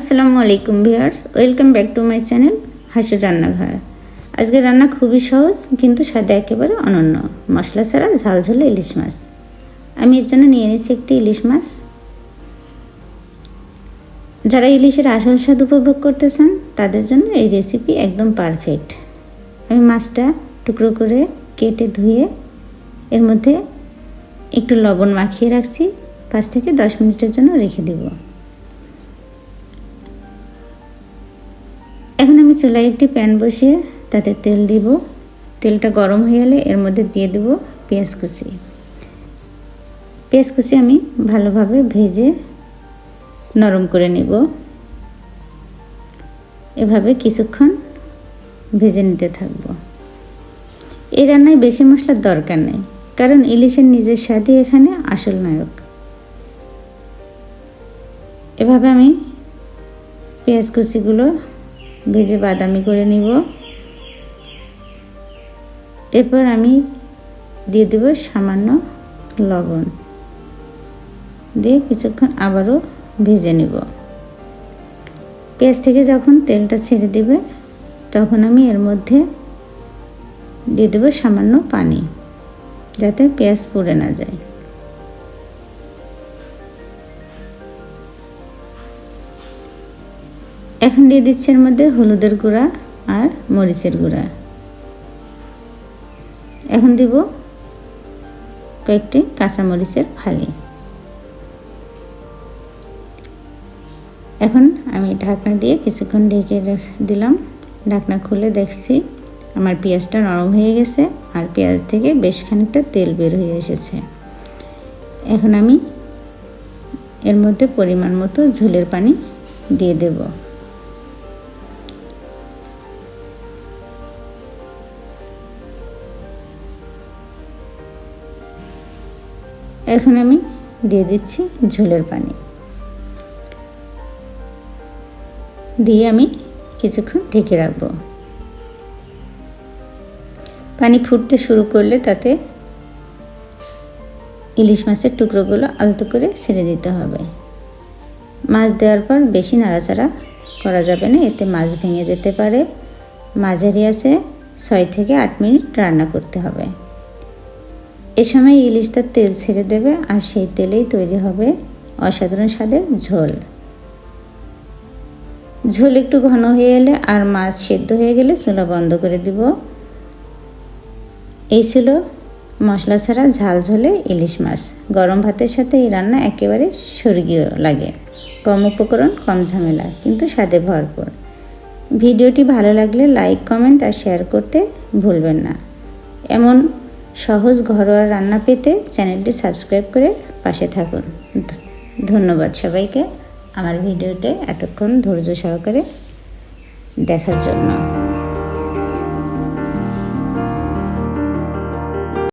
আসসালামু আলাইকুম viewers, welcome back to my channel হাসির রান্নাঘর। আজকে রান্না খুবই সহজ কিন্তু স্বাদে একেবারে অনন্য, মশলা ছাড়া ঝালঝালে ইলিশ মাছ। আমি এর জন্য নিয়ে নিয়েছি একটি ইলিশ মাছ। যারা ইলিশের আসল স্বাদ উপভোগ করতে চান তাদের জন্য এই রেসিপি একদম পারফেক্ট। আমি মাছটা টুকরো করে কেটে ধুয়ে এর মধ্যে একটু লবণ মাখিয়ে রাখছি, 5 থেকে 10 মিনিটের জন্য রেখে দেব। এখন আমি চুলায় একটি প্যান বসিয়ে তাতে তেল দিব। তেলটা গরম হয়ে গেলে এর মধ্যে দিয়ে দেব পেঁয়াজ কুচি। পেঁয়াজ কুচি আমি ভালোভাবে ভেজে নরম করে নেব। এভাবে কিছুক্ষণ ভেজে নিতে থাকব। এই রান্নায় বেশি মশলার দরকার নেই, কারণ ইলিশের নিজের স্বাদই এখানে আসল নায়ক। এভাবে আমি পেঁয়াজ কুচিগুলো ভেজে বাদামি করে নিব। এরপর আমি দিয়ে দেব সামান্য লবণ, দিয়ে কিছুক্ষণ আবারও ভেজে নিব। পেঁয়াজ থেকে যখন তেলটা ছেড়ে দেবে তখন আমি এর মধ্যে দিয়ে দেব সামান্য পানি, যাতে পেঁয়াজ পুড়ে না যায়। এখন দিয়ে দিচ্ছি এর মধ্যে হলুদের গুঁড়া আর মরিচের গুঁড়া। এখন দিব কয়েকটি কাঁচামরিচের ফালি। এখন আমি ঢাকনা দিয়ে কিছুক্ষণ ঢেকে দিলাম। ঢাকনা খুলে দেখছি আমার পেঁয়াজটা নরম হয়ে গেছে আর পেঁয়াজ থেকে বেশ খানিকটা তেল বের হয়ে এসেছে। এখন আমি এর মধ্যে পরিমাণ মতো ঝোলের পানি দিয়ে দেব। এখন আমি দিয়ে দিচ্ছি ঝোলের পানি, দিয়ে আমি কিছুক্ষণ ঢেকে রাখবো। পানি ফুটতে শুরু করলে তাতে ইলিশ মাছের টুকরোগুলো আলতো করে ছেড়ে দিতে হবে। মাছ দেওয়ার পর বেশি নাড়াচাড়া করা যাবে না, এতে মাছ ভেঙে যেতে পারে। মাঝারি আঁচে 6 থেকে 8 মিনিট রান্না করতে হবে। এ সময় ইলিশটা তেল ছেড়ে দেবে আর সেই তেলেই তৈরি হবে অসাধারণ স্বাদের ঝোল। ঝোল একটু ঘন হয়ে এলে আর মাছ সেদ্ধ হয়ে গেলে চুলা বন্ধ করে দিব। এই ছিল মশলা ছাড়া ঝাল ঝোলে ইলিশ মাছ। গরম ভাতের সাথে এই রান্না একেবারে স্বর্গীয় লাগে। কম উপকরণ, কম ঝামেলা, কিন্তু স্বাদে ভরপুর। ভিডিওটি ভালো লাগলে লাইক, কমেন্ট আর শেয়ার করতে ভুলবেন না। এমন সহজ ঘরোয়া রান্না পেতে চ্যানেলটি সাবস্ক্রাইব করে পাশে থাকুন। ধন্যবাদ সবাইকে আমার ভিডিওতে এতক্ষণ ধৈর্য সহকারে দেখার জন্য।